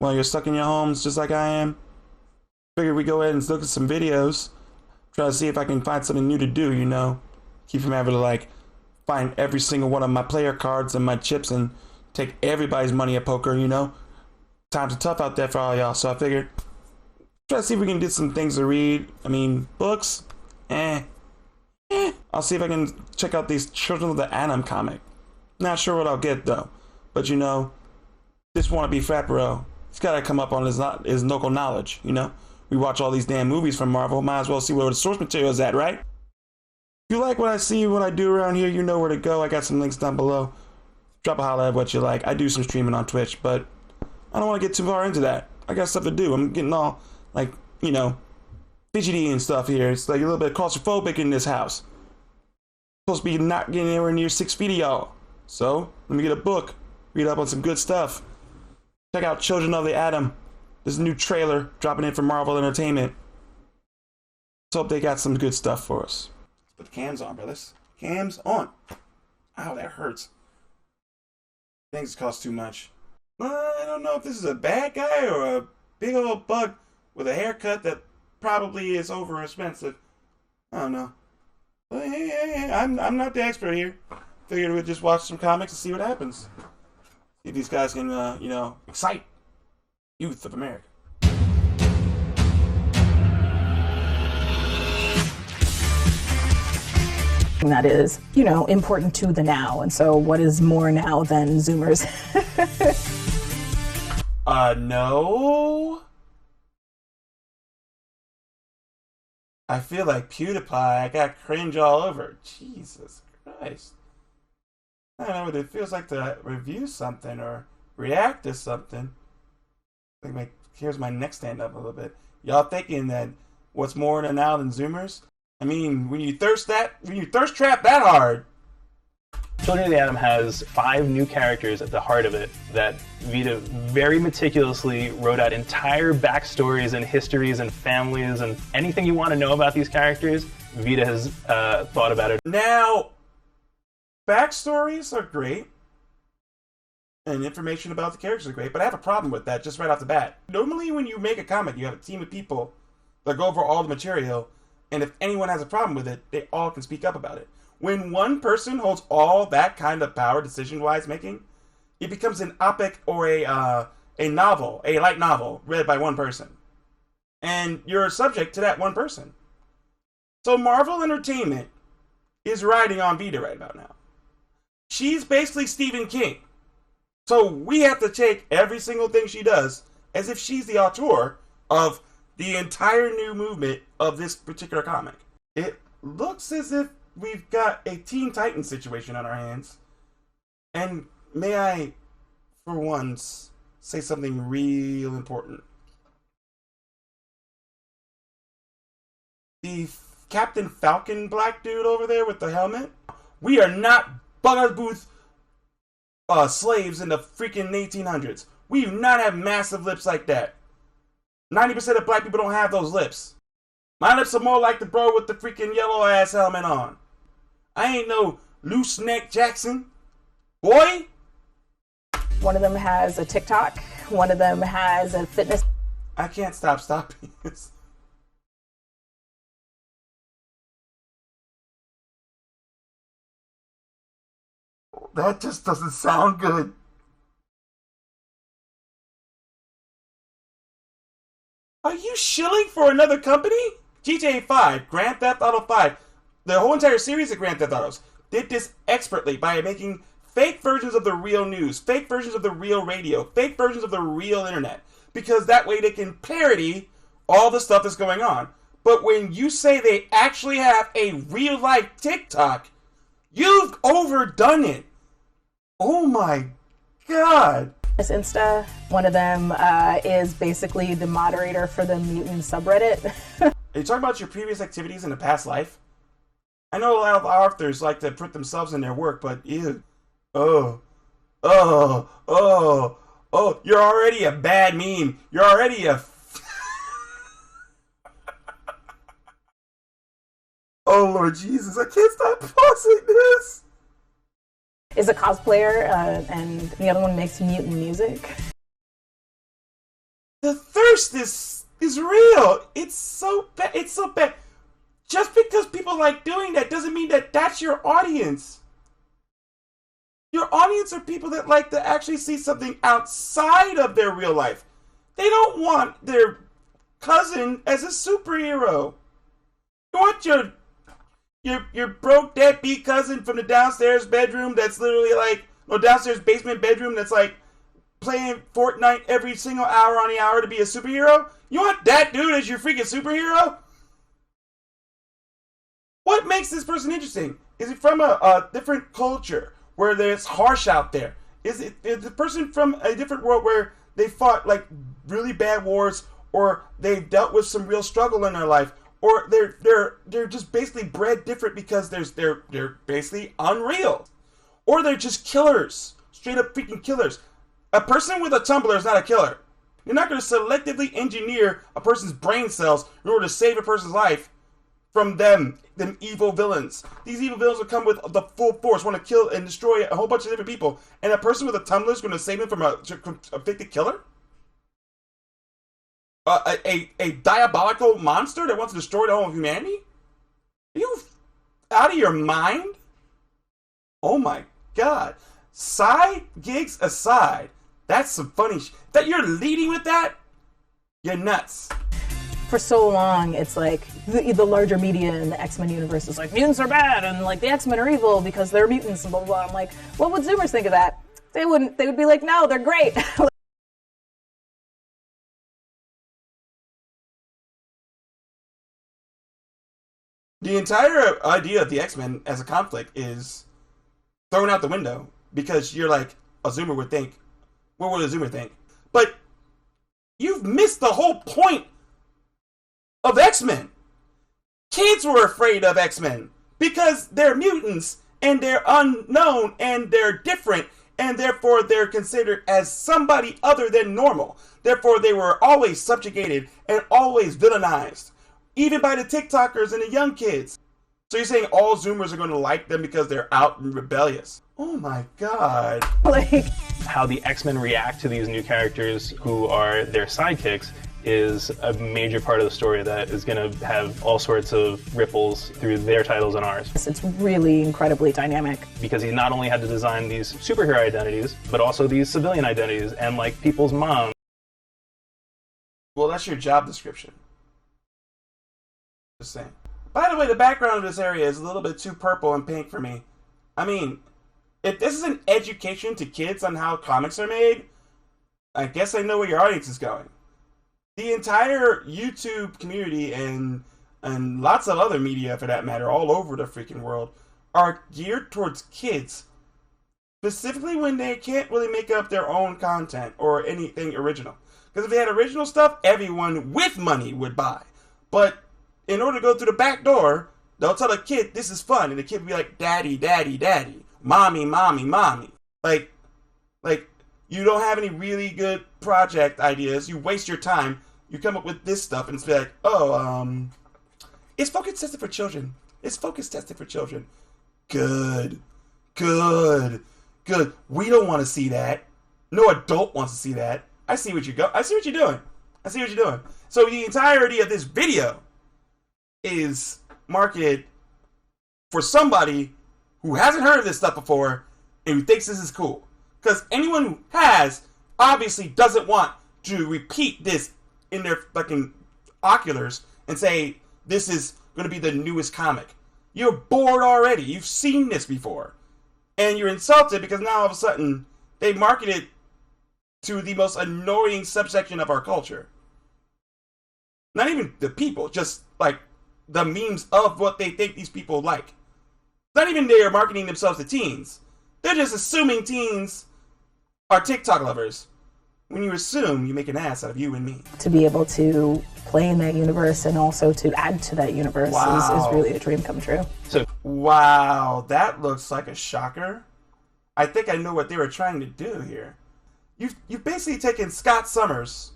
while you're stuck in your homes just like I am. Figured we go ahead and look at some videos. Try to see if I can find something new to do, you know. Keep from having to like find every single one of my player cards and my chips and take everybody's money at poker, you know. Times are tough out there for all y'all, so I figured try to see if we can get some things to read. I mean, books? I'll see if I can check out these Children of the Atom comic. Not sure what I'll get though. But you know, this wannabe frat bro, he's gotta come up on his local knowledge, you know? We watch all these damn movies from Marvel, might as well see where the source material is at, right? If you like what I see, what I do around here, you know where to go. I got some links down below. Drop a holla at what you like. I do some streaming on Twitch, but I don't want to get too far into that. I got stuff to do. I'm getting all, like, you know, fidgety and stuff here. It's like a little bit claustrophobic in this house. Supposed to be not getting anywhere near 6 feet of y'all. So, let me get a book. Read up on some good stuff. Check out Children of the Atom. There's a new trailer dropping in from Marvel Entertainment. Let's hope they got some good stuff for us. Let's put the cams on, brothers. Cams on. Ow, that hurts. Things cost too much. I don't know if this is a bad guy or a big old bug with a haircut that probably is over expensive. I don't know. But hey, I'm not the expert here. Figured we'd just watch some comics and see what happens. See if these guys can, you know, excite youth of America. That is, you know, important to the now. And so what is more now than Zoomers? No. I feel like PewDiePie. I got cringe all over. Jesus Christ. I don't know what it feels like to review something or react to something. Like here's my neck stand up a little bit. Y'all thinking that what's more now than Zoomers? I mean, when you thirst trap that hard. Children of the Atom has 5 new characters at the heart of it that Vita very meticulously wrote out entire backstories and histories and families and anything you want to know about these characters, Vita has thought about it. Now, backstories are great and information about the characters are great, but I have a problem with that just right off the bat. Normally when you make a comic, you have a team of people that go over all the material, and if anyone has a problem with it, they all can speak up about it. When one person holds all that kind of power decision-wise making, it becomes an epic or a novel, a light novel, read by one person. And you're subject to that one person. So Marvel Entertainment is riding on Vita right about now. She's basically Stephen King. So we have to take every single thing she does as if she's the auteur of the entire new movement of this particular comic. It looks as if we've got a Teen Titans situation on our hands. And may I, for once, say something real important. The Captain Falcon black dude over there with the helmet, we are not Bugger Booth slaves in the freaking 1800s. We do not have massive lips like that. 90% of black people don't have those lips. My lips are more like the bro with the freaking yellow ass helmet on. I ain't no loose neck Jackson. Boy! One of them has a TikTok. One of them has a fitness. I can't stop stopping this. That just doesn't sound good. Are you shilling for another company? GTA 5, Grand Theft Auto 5, the whole entire series of Grand Theft Autos did this expertly by making fake versions of the real news, fake versions of the real radio, fake versions of the real internet, because that way they can parody all the stuff that's going on. But when you say they actually have a real life TikTok, you've overdone it. Oh my God. This Insta. One of them is basically the moderator for the mutant subreddit. Are you talking about your previous activities in a past life? I know a lot of authors like to put themselves in their work, but ew. Oh, you're already a bad meme. You're already a... Oh, Lord Jesus, I can't stop pausing this. Is a cosplayer, and the other one makes mutant music. fierceness is real. It's so bad. It's so bad. Just because people like doing that doesn't mean that that's your audience. Your audience are people that like to actually see something outside of their real life. They don't want their cousin as a superhero. You want your broke deadbeat cousin from the downstairs bedroom that's literally like, no, downstairs basement bedroom that's like playing Fortnite every single hour on the hour to be a superhero? You want that dude as your freaking superhero? What makes this person interesting? Is it from a different culture where there's harsh out there? Is the person from a different world where they fought like really bad wars, or they've dealt with some real struggle in their life, or they're just basically bred different because they're basically unreal, or they're just killers, straight up freaking killers. A person with a Tumblr is not a killer. You're not going to selectively engineer a person's brain cells in order to save a person's life from them evil villains. These evil villains will come with the full force, want to kill and destroy a whole bunch of different people. And a person with a Tumblr is going to save him from a convicted killer? A diabolical monster that wants to destroy the whole of humanity? Are you out of your mind? Oh my god. Side gigs aside, that's some funny that you're leading with that? You're nuts. For so long, it's like the larger media in the X-Men universe is like, mutants are bad, and like the X-Men are evil because they're mutants, and blah blah blah. I'm like, what would Zoomers think of that? They would be like, no, they're great. The entire idea of the X-Men as a conflict is thrown out the window because you're like, a Zoomer would think, what would a Zoomer think? But you've missed the whole point of X-Men. Kids were afraid of X-Men because they're mutants and they're unknown and they're different, and therefore they're considered as somebody other than normal. Therefore they were always subjugated and always villainized, even by the TikTokers and the young kids. So you're saying all Zoomers are going to like them because they're out and rebellious? Oh my god. Like How the X-Men react to these new characters who are their sidekicks is a major part of the story that is going to have all sorts of ripples through their titles and ours. it's really incredibly dynamic. Because he not only had to design these superhero identities, but also these civilian identities and like people's moms. Well, that's your job description. Just saying. By the way, the background of this area is a little bit too purple and pink for me. I mean, if this is an education to kids on how comics are made, I guess I know where your audience is going. The entire YouTube community and lots of other media, for that matter, all over the freaking world, are geared towards kids. Specifically when they can't really make up their own content or anything original. Because if they had original stuff, everyone with money would buy. But in order to go through the back door, they'll tell a kid, this is fun. And the kid will be like, daddy, daddy, daddy. Mommy, mommy, mommy. Like, you don't have any really good project ideas. You waste your time. You come up with this stuff and it's like, oh, it's focus tested for children. It's focus tested for children. Good. Good. Good. We don't want to see that. No adult wants to see that. I see what you're doing. I see what you're doing. So the entirety of this video is marketed for somebody who hasn't heard of this stuff before and who thinks this is cool. Because anyone who has obviously doesn't want to repeat this in their fucking oculars and say this is going to be the newest comic. You're bored already. You've seen this before. And you're insulted because now all of a sudden they market it to the most annoying subsection of our culture. Not even the people, just like the memes of what they think these people like. Not even they are marketing themselves to teens. They're just assuming teens are TikTok lovers. When you assume, you make an ass out of you and me. To be able to play in that universe and also to add to that universe is really a dream come true. So, wow, that looks like a shocker. I think I know what they were trying to do here. You've basically taken Scott Summers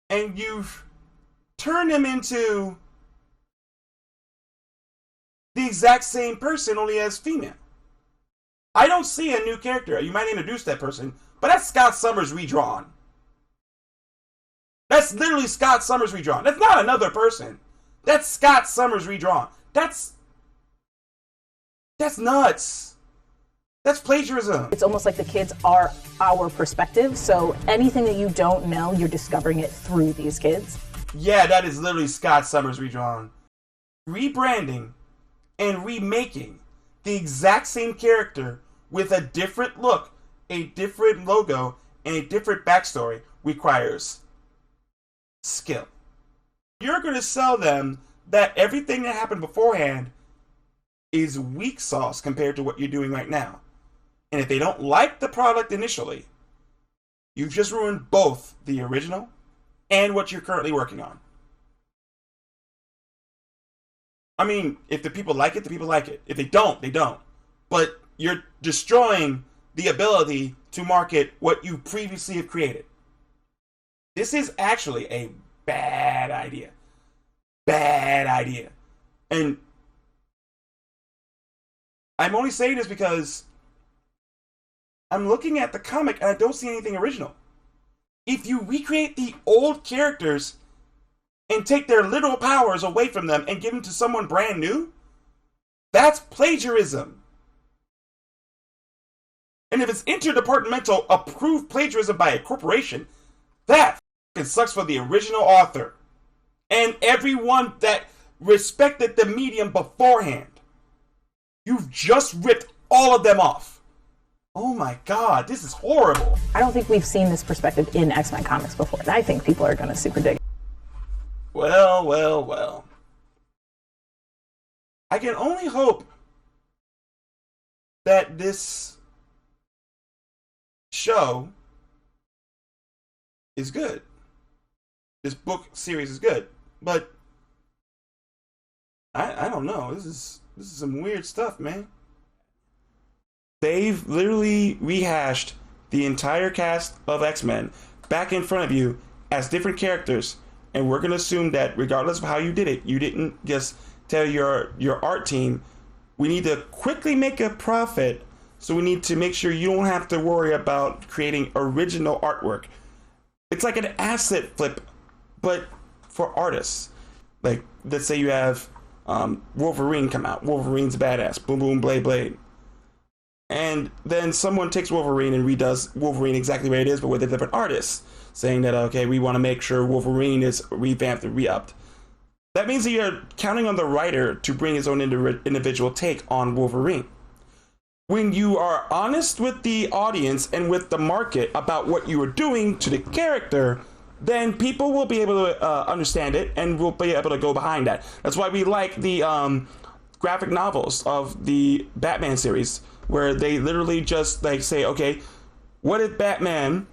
and you've turned him into the exact same person, only as female. I don't see a new character. You might introduce that person, but that's Scott Summers redrawn. That's literally Scott Summers redrawn. That's not another person. That's Scott Summers redrawn. That's nuts. That's plagiarism. It's almost like the kids are our perspective, so anything that you don't know, you're discovering it through these kids. Yeah, that is literally Scott Summers redrawn. Rebranding and remaking the exact same character with a different look, a different logo, and a different backstory requires skill. You're going to sell them that everything that happened beforehand is weak sauce compared to what you're doing right now. And if they don't like the product initially, you've just ruined both the original and what you're currently working on. I mean, if the people like it, the people like it. If they don't, they don't. But you're destroying the ability to market what you previously have created. This is actually a bad idea. Bad idea. And I'm only saying this because I'm looking at the comic and I don't see anything original. If you recreate the old characters and take their literal powers away from them and give them to someone brand new, that's plagiarism. And if it's interdepartmental approved plagiarism by a corporation, that sucks for the original author and everyone that respected the medium beforehand. You've just ripped all of them off. Oh my god, this is horrible. I don't think we've seen this perspective in X-Men comics before. I think people are going to super dig it. Well. I can only hope that this show is good. This book series is good. But I don't know. This is some weird stuff, man. They've literally rehashed the entire cast of X-Men back in front of you as different characters, and we're going to assume that regardless of how you did it, you didn't just tell your art team, we need to quickly make a profit, so we need to make sure you don't have to worry about creating original artwork. It's like an asset flip, but for artists. Like, let's say you have Wolverine come out. Wolverine's badass. Boom, boom, blade, blade. And then someone takes Wolverine and redoes Wolverine exactly where it is, but with a different artist, saying that, okay, we want to make sure Wolverine is revamped and re-upped. That means that you're counting on the writer to bring his own individual take on Wolverine. When you are honest with the audience and with the market about what you are doing to the character, then people will be able to understand it and will be able to go behind that. That's why we like the graphic novels of the Batman series, where they literally just like say, okay, what if Batman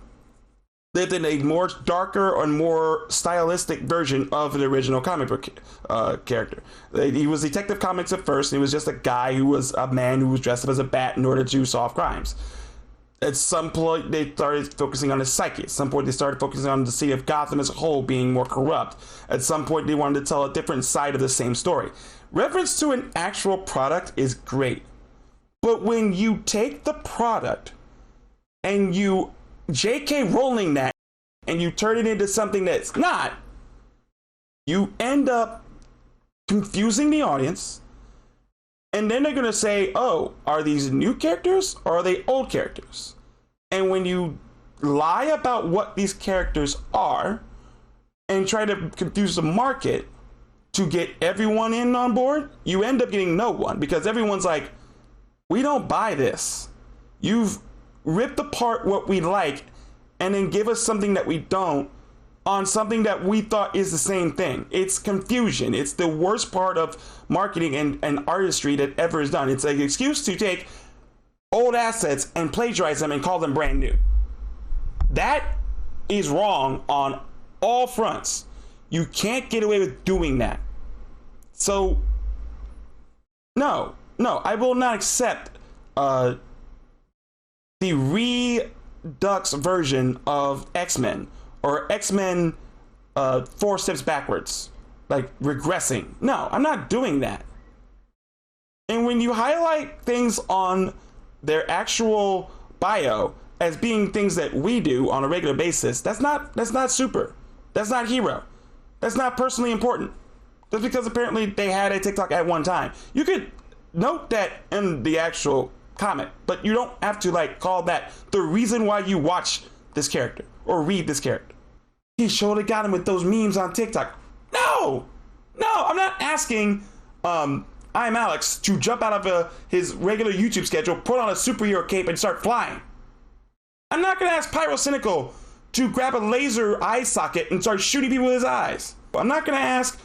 lived in a more darker or more stylistic version of the original comic book character? He was Detective Comics at first, and he was just a guy who was a man who was dressed up as a bat in order to solve crimes. At some point, they started focusing on his psyche. At some point, they started focusing on the city of Gotham as a whole being more corrupt. At some point, they wanted to tell a different side of the same story. Reference to an actual product is great. But when you take the product and you J.K. Rowling that and you turn it into something that's not, you end up confusing the audience. And then they're going to say, oh, are these new characters or are they old characters? And when you lie about what these characters are and try to confuse the market to get everyone in on board, you end up getting no one, because everyone's like, we don't buy this. You've ripped apart what we like and then give us something that we don't on something that we thought is the same thing. It's confusion. It's the worst part of marketing and artistry that ever is done. It's an excuse to take old assets and plagiarize them and call them brand new. That is wrong on all fronts. You can't get away with doing that. So, no, I will not accept the Redux version of X-Men, or X-Men 4 steps backwards, like regressing. No, I'm not doing that. And when you highlight things on their actual bio as being things that we do on a regular basis, that's not super. That's not hero. That's not personally important. That's because apparently they had a TikTok at one time. You could note that in the actual comment, but you don't have to like call that the reason why you watch this character or read this character. He surely got him with those memes on TikTok. No, I'm not asking I'm Alex to jump out of his regular YouTube schedule, put on a superhero cape, and start flying. I'm not gonna ask Pyrocynical to grab a laser eye socket and start shooting people with his eyes. I'm not gonna ask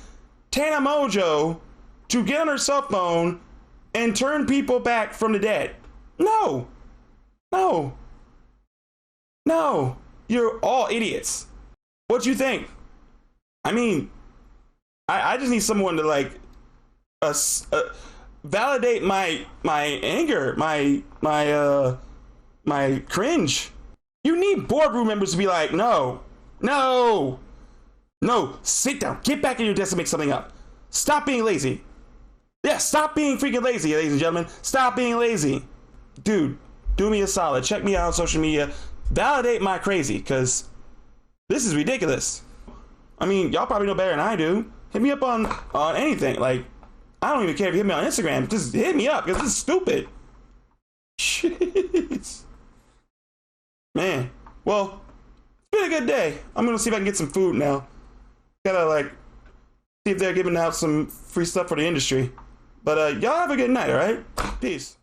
Tana Mojo to get on her cell phone and turn people back from the dead. No, you're all idiots. What do you think? I mean, I just need someone to like validate my anger, my cringe. You need boardroom members to be like, no, sit down, get back in your desk and make something up. Stop being lazy. Yeah, stop being freaking lazy, ladies and gentlemen. Stop being lazy. Dude, do me a solid. Check me out on social media. Validate my crazy, because this is ridiculous. I mean, y'all probably know better than I do. Hit me up on anything. Like, I don't even care if you hit me on Instagram. Just hit me up, because this is stupid. Jeez. Man. Well, it's been a good day. I'm going to see if I can get some food now. Gotta, like, see if they're giving out some free stuff for the industry. But y'all have a good night, alright? Peace.